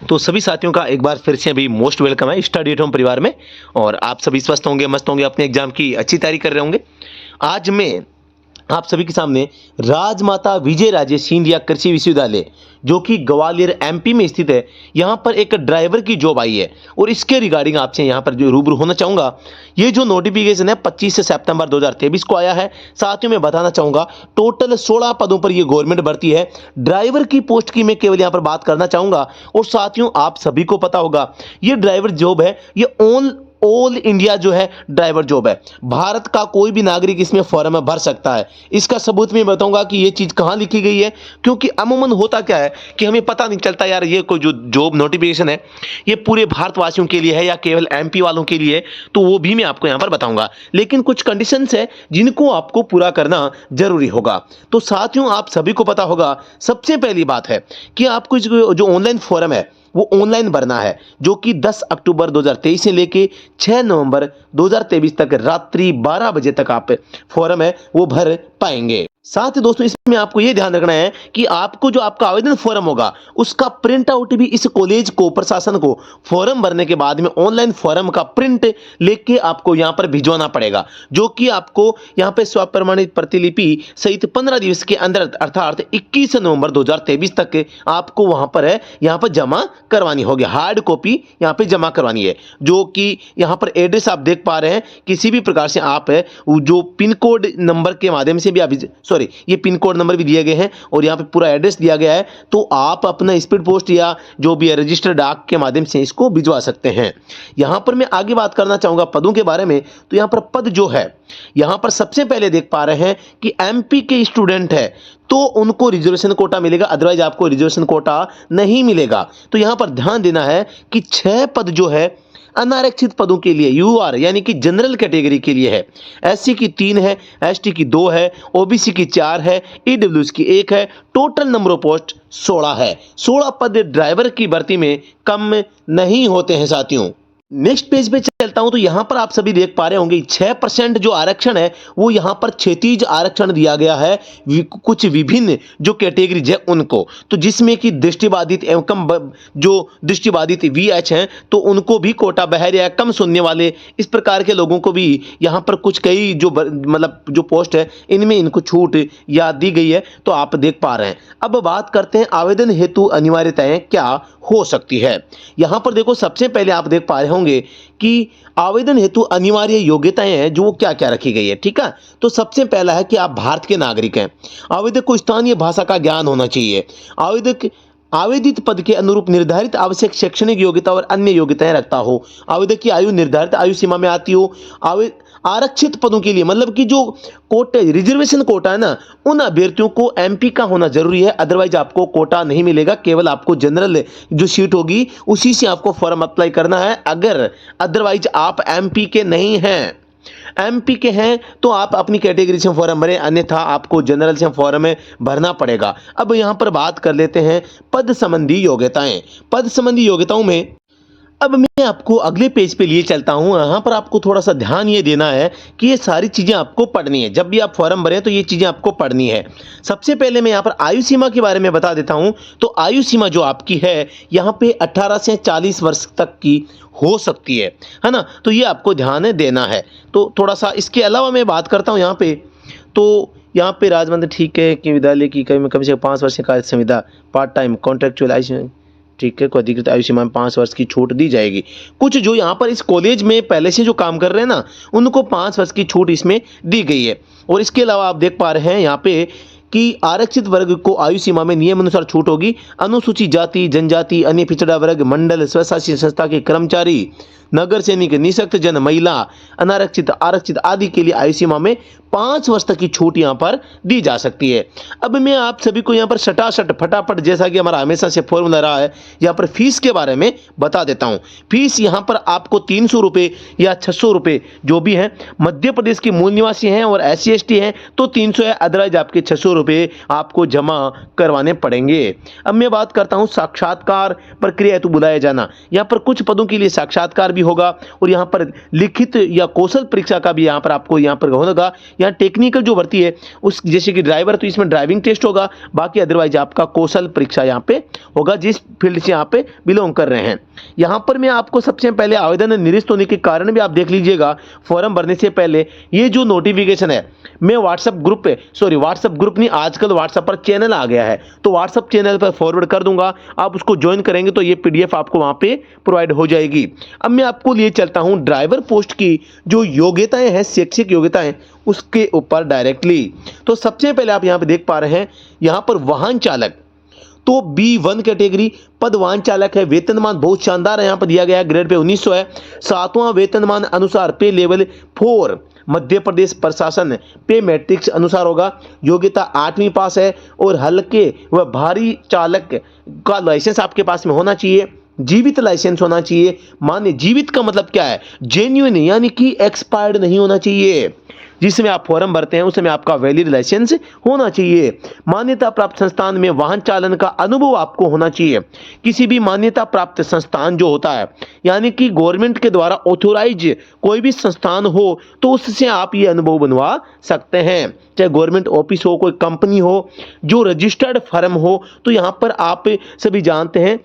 तो सभी साथियों का एक बार फिर से अभी मोस्ट वेलकम है स्टडी एट होम परिवार में। और आप सभी स्वस्थ होंगे, मस्त होंगे, अपने एग्जाम की अच्छी तैयारी कर रहे होंगे। आज मैं आप सभी के सामने राजमाता विजय राजे सिंधिया कृषि विश्वविद्यालय जो कि ग्वालियर एमपी में स्थित है, यहाँ पर एक ड्राइवर की जॉब आई है और इसके रिगार्डिंग आपसे यहाँ पर जो रूबरू होना चाहूँगा। ये जो नोटिफिकेशन है 25 सितंबर 2023 को आया है। साथियों में बताना चाहूँगा टोटल 16 पदों पर ये गवर्नमेंट भर्ती है। ड्राइवर की पोस्ट की मैं केवल यहाँ पर बात करना चाहूँगा। और साथियों आप सभी को पता होगा ये ड्राइवर जॉब है, ये ऑल इंडिया जो है ड्राइवर जॉब है। भारत का कोई भी नागरिक इसमें फॉर्म भर सकता है। इसका सबूत मैं बताऊंगा कि ये चीज़ कहाँ लिखी गई है, क्योंकि अमूमन होता क्या है कि हमें पता नहीं चलता यार ये कोई जो जॉब नोटिफिकेशन है ये पूरे भारतवासियों के लिए है या केवल एमपी वालों के लिए है, तो वो भी मैं आपको यहाँ पर बताऊंगा। लेकिन कुछ कंडीशंस है जिनको आपको पूरा करना जरूरी होगा। तो साथियों आप सभी को पता होगा, सबसे पहली बात है कि आपको जो ऑनलाइन फॉर्म है वो ऑनलाइन भरना है, जो कि 10 अक्टूबर 2023 से लेके 6 नवंबर 2023 तक रात्रि 12 बजे तक आप फॉर्म है वो भर पाएंगे। साथ ही दोस्तों इसमें आपको ये ध्यान रखना है कि आपको जो आपका आवेदन फॉर्म होगा उसका प्रिंट आउट भी इस कॉलेज को, प्रशासन को फॉर्म भरने के बाद में ऑनलाइन फॉर्म का प्रिंट लेके आपको यहाँ पर भिजवाना पड़ेगा, जो कि आपको यहाँ पे स्वप्रमाणित प्रतिलिपि सहित 15 दिवस के अंदर अर्थात 21 नवंबर 2023 तक आपको वहां पर है यहाँ पर जमा करवानी होगी। हार्ड कॉपी यहाँ पे जमा करवानी है, जो कि यहाँ पर एड्रेस आप देख पा रहे हैं। किसी भी प्रकार से आप है जो पिन कोड नंबर के माध्यम से भी आप ये पिन कोड नंबर भी दिए गए हैं और यहाँ पे पूरा एड्रेस दिया गया है, तो आप अपना स्पीड पोस्ट या जो भी है रजिस्टर्ड डाक के माध्यम से इसको भिजवा सकते हैं। यहाँ पर मैं आगे बात करना चाहूँगा पदों के बारे में। तो यहाँ पर पद जो है यहाँ पर सबसे पहले देख पा रहे हैं कि एमपी के स्टूडेंट है तो उनको रिजर्वेशन कोटा मिलेगा, अदरवाइज आपको रिजर्वेशन कोटा नहीं मिलेगा। तो यहाँ पर ध्यान देना है कि 6 पद जो है अनारक्षित पदों के लिए यूआर यानी कि जनरल कैटेगरी के लिए है। एससी की 3 है, एसटी की 2 है, ओबीसी की 4 है, ईडब्ल्यूएस की 1 है। टोटल नंबर ऑफ पोस्ट 16 है। 16 पद ड्राइवर की भर्ती में कम नहीं होते हैं साथियों। नेक्स्ट पेज पे चलता हूं तो यहां पर आप सभी देख पा रहे होंगे 6% जो आरक्षण है वो यहां पर क्षैतिज आरक्षण दिया गया है कुछ विभिन्न जो कैटेगरीज है उनको, तो जिसमें कि दृष्टिबाधित एवं कम जो दृष्टिबाधित वीएच हैं तो उनको भी कोटा, बहरे या कम सुनने वाले इस प्रकार के लोगों को भी यहां पर कुछ कई जो मतलब जो पोस्ट है इनमें इनको छूट या दी गई है, तो आप देख पा रहे हैं। अब बात करते हैं आवेदन हेतु अनिवार्यताएं क्या हो सकती है। यहां पर देखो सबसे पहले आप देख पा रहे होंगे कि आवेदन हेतु अनिवार्य योग्यताएं हैं जो क्या क्या रखी गई है। ठीक है, तो सबसे पहला है कि आप भारत के नागरिक हैं। आवेदक को स्थानीय भाषा का ज्ञान होना चाहिए। आवेदक आवेदित पद के अनुरूप निर्धारित आवश्यक शैक्षणिक योग्यता और अन्य योग्यताएं रखता हो। आवेदक की आयु निर्धारित आयु सीमा में आती हो। आरक्षित पदों के लिए मतलब कि जो कोटे रिजर्वेशन कोटा है ना, उन अभ्यर्थियों को एमपी का होना जरूरी है, अदरवाइज आपको कोटा नहीं मिलेगा। केवल आपको जनरल जो सीट होगी उसी से आपको फॉर्म अप्लाई करना है। अगर अदरवाइज आप एमपी के नहीं हैं, एमपी के हैं तो आप अपनी कैटेगरी से फॉर्म भरें, अन्यथा आपको जनरल से फॉर्म भरना पड़ेगा। अब यहां पर बात कर लेते हैं पद संबंधी योग्यताएं। पद संबंधी योग्यताओं में अब मैं आपको अगले पेज पे लिए चलता हूं। यहाँ पर आपको थोड़ा सा ध्यान ये देना है कि ये सारी चीज़ें आपको पढ़नी है। जब भी आप फॉर्म भरें तो ये चीज़ें आपको पढ़नी है। सबसे पहले मैं यहाँ पर आयु सीमा के बारे में बता देता हूँ। तो आयु सीमा जो आपकी है यहाँ पे 18 से 40 वर्ष तक की हो सकती है ना, तो ये आपको ध्यान देना है। तो थोड़ा सा इसके अलावा मैं बात करता हूँ यहाँ पे, तो यहाँ पे राजमंदिर ठीक है कि विद्यालय की कम से कम 5 वर्ष कार्य संविदा पार्ट टाइम कॉन्ट्रेक्चुअल आयु ठीक है को अधिकृत आयु सीमा में 5 वर्ष की छूट दी जाएगी। कुछ जो यहाँ पर इस कॉलेज में पहले से जो काम कर रहे हैं ना उनको 5 वर्ष की छूट इसमें दी गई है। और इसके अलावा आप देख पा रहे हैं यहाँ पे कि आरक्षित वर्ग को आयु सीमा में नियम अनुसार छूट होगी। अनुसूचित जाति, जनजाति, अन्य पिछड़ा वर्ग, मंडल, स्वशासी संस्था के कर्मचारी, नगर सैनिक, निःशक्त जन, महिला, अनारक्षित, आरक्षित आदि के लिए आयु सीमा में 5 वर्ष तक की छूट यहाँ पर दी जा सकती है। अब मैं आप सभी को यहाँ पर सटासट फटाफट, जैसा कि हमारा हमेशा से फॉर्मूला रहा है, यहाँ पर फीस के बारे में बता देता हूँ। फीस यहाँ पर आपको 300 रुपये या 600 रुपये जो भी है, मध्य प्रदेश के मूल निवासी हैं और SC ST हैं तो 300 है, अदरवाइज आपके 600 रुपये आपको जमा करवाने पड़ेंगे। अब मैं बात करता हूं साक्षात्कार प्रक्रिया हेतु बुलाया जाना। यहाँ पर कुछ पदों के लिए साक्षात्कार भी होगा और यहाँ पर लिखित या कौशल परीक्षा का भी यहाँ पर आपको यहाँ पर होगा। यहाँ टेक्निकल जो भर्ती है उस जैसे कि ड्राइवर, तो इसमें ड्राइविंग टेस्ट होगा, बाकी अदरवाइज आपका कौशल परीक्षा यहाँ पे होगा जिस फील्ड से यहाँ पे बिलोंग कर रहे हैं। यहाँ पर मैं आपको सबसे पहले आवेदन निरस्त होने के कारण भी आप देख लीजिएगा। फॉर्म भरने से पहले ये जो नोटिफिकेशन है मैं व्हाट्सएप ग्रुप नहीं, आजकल व्हाट्सएप पर चैनल आ गया है, तो व्हाट्सएप चैनल पर फॉरवर्ड कर दूंगा। आप उसको ज्वाइन करेंगे तो ये पीडीएफ आपको वहां पे प्रोवाइड हो जाएगी। अब मैं आपको लिए चलता हूं ड्राइवर पोस्ट की जो योग्यताएं हैं, शैक्षिक योग्यताएं, उसके ऊपर डायरेक्टली। तो सबसे पहले आप यहां पे देख पा रहे हैं, यहां पर वाहन चालक, तो B1 कैटेगरी पद वाहन चालक है। वेतनमान बहुत शानदार है, यहाँ पर दिया गया है, ग्रेड पे 1900 है। 7वां वेतनमान अनुसार पे लेवल 4 मध्य प्रदेश प्रशासन पे मैट्रिक्स अनुसार होगा। योग्यता 8वीं पास है और हल्के व भारी चालक का लाइसेंस आपके पास में होना चाहिए। जीवित लाइसेंस होना चाहिए। मान्य जीवित का मतलब क्या है? जेन्युइन, यानी कि एक्सपायर्ड नहीं होना चाहिए। जिसमें आप फॉर्म भरते हैं उसमें आपका वैलिड लाइसेंस होना चाहिए। मान्यता प्राप्त संस्थान में वाहन चालन का अनुभव आपको होना चाहिए। किसी भी मान्यता प्राप्त संस्थान जो होता है, यानी कि गवर्नमेंट के द्वारा ऑथोराइज कोई भी संस्थान हो, तो उससे आप ये अनुभव बनवा सकते हैं। चाहे गवर्नमेंट ऑफिस हो, कोई कंपनी हो, जो रजिस्टर्ड फर्म हो, तो यहाँ पर आप सभी जानते हैं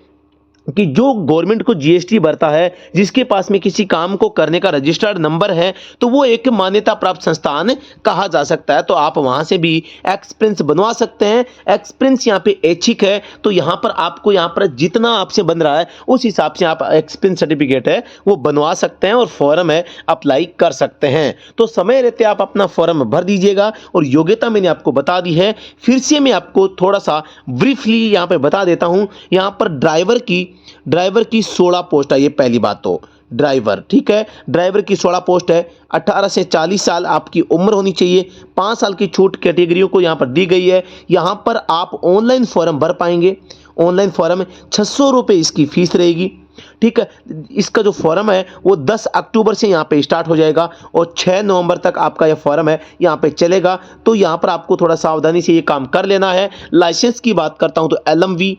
कि जो गवर्नमेंट को जीएसटी भरता है, जिसके पास में किसी काम को करने का रजिस्टर्ड नंबर है, तो वो एक मान्यता प्राप्त संस्थान कहा जा सकता है। तो आप वहां से भी एक्सपीरियंस बनवा सकते हैं। एक्सपीरियंस यहाँ पे ऐच्छिक है, तो यहाँ पर आपको यहाँ पर जितना आपसे बन रहा है उस हिसाब से आप एक्सपीरियंस सर्टिफिकेट है वो बनवा सकते हैं और फॉर्म है अप्लाई कर सकते हैं। तो समय रहते आप अपना फॉर्म भर दीजिएगा। और योग्यता मैंने आपको बता दी है, फिर से मैं आपको थोड़ा सा ब्रीफली यहाँ पे बता देता हूँ। यहाँ पर ड्राइवर की 16 पोस्ट है। ये पहली बात, तो ड्राइवर, ठीक है, ड्राइवर की 16 पोस्ट है। 18 से 40 साल आपकी उम्र होनी चाहिए। 5 साल की छूट कैटेगरियों को यहाँ पर दी गई है। यहाँ पर आप ऑनलाइन फॉर्म भर पाएंगे। ऑनलाइन फॉर्म 600 रुपये इसकी फीस रहेगी, ठीक है। इसका जो फॉर्म है वो 10 अक्टूबर से यहाँ पे स्टार्ट हो जाएगा और 6 नवंबर तक आपका यह फॉर्म है यहाँ पे चलेगा। तो यहाँ पर आपको थोड़ा सावधानी से ये काम कर लेना है। लाइसेंस की बात करता हूँ तो LMV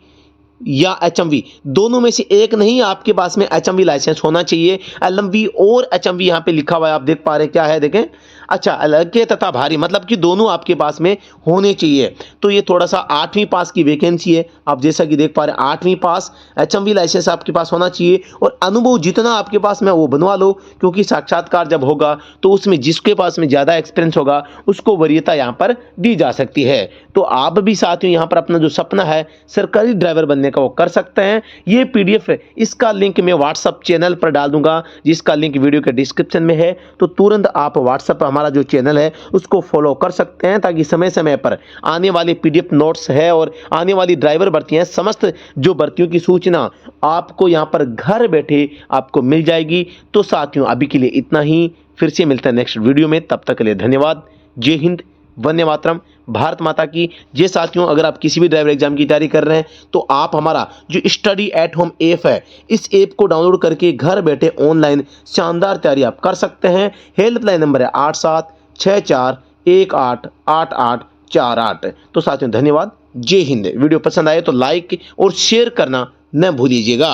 या HMV दोनों में से एक नहीं, आपके पास में HMV लाइसेंस होना चाहिए। LMV और HMV यहाँ पे लिखा हुआ है, आप देख पा रहे हैं क्या है, देखें। अच्छा, हल्के तथा भारी, मतलब कि दोनों आपके पास में होने चाहिए। तो ये थोड़ा सा 8वीं पास की वैकेंसी है, आप जैसा कि देख पा रहे हैं 8वीं पास। HMV लाइसेंस आपके पास होना चाहिए और अनुभव जितना आपके पास में वो बनवा लो, क्योंकि साक्षात्कार जब होगा तो उसमें जिसके पास में ज़्यादा एक्सपीरियंस होगा उसको वरीयता यहाँ पर दी जा सकती है। तो आप भी साथियों यहाँ पर अपना जो सपना है सरकारी ड्राइवर बनने का वो कर सकते हैं। ये PDF है, इसका लिंक मैं व्हाट्सअप चैनल पर डाल दूंगा, जिसका लिंक वीडियो के डिस्क्रिप्शन में है। तो तुरंत आप व्हाट्सअप पर हमारा जो चैनल है उसको फॉलो कर सकते हैं, ताकि समय समय पर आने वाले PDF नोट्स है और आने वाली ड्राइवर भर्तियां, समस्त जो भर्तियों की सूचना आपको यहाँ पर घर बैठे आपको मिल जाएगी। तो साथियों अभी के लिए इतना ही, फिर से मिलते हैं नेक्स्ट वीडियो में। तब तक के लिए धन्यवाद। जय हिंद, वंदे मातरम, भारत माता की जय। साथियों अगर आप किसी भी ड्राइवर एग्जाम की तैयारी कर रहे हैं तो आप हमारा जो स्टडी एट होम ऐप है, इस ऐप को डाउनलोड करके घर बैठे ऑनलाइन शानदार तैयारी आप कर सकते हैं। हेल्पलाइन नंबर है 8764188848। तो साथियों धन्यवाद, जय हिंद। वीडियो पसंद आए तो लाइक और शेयर करना न भूलिएगा।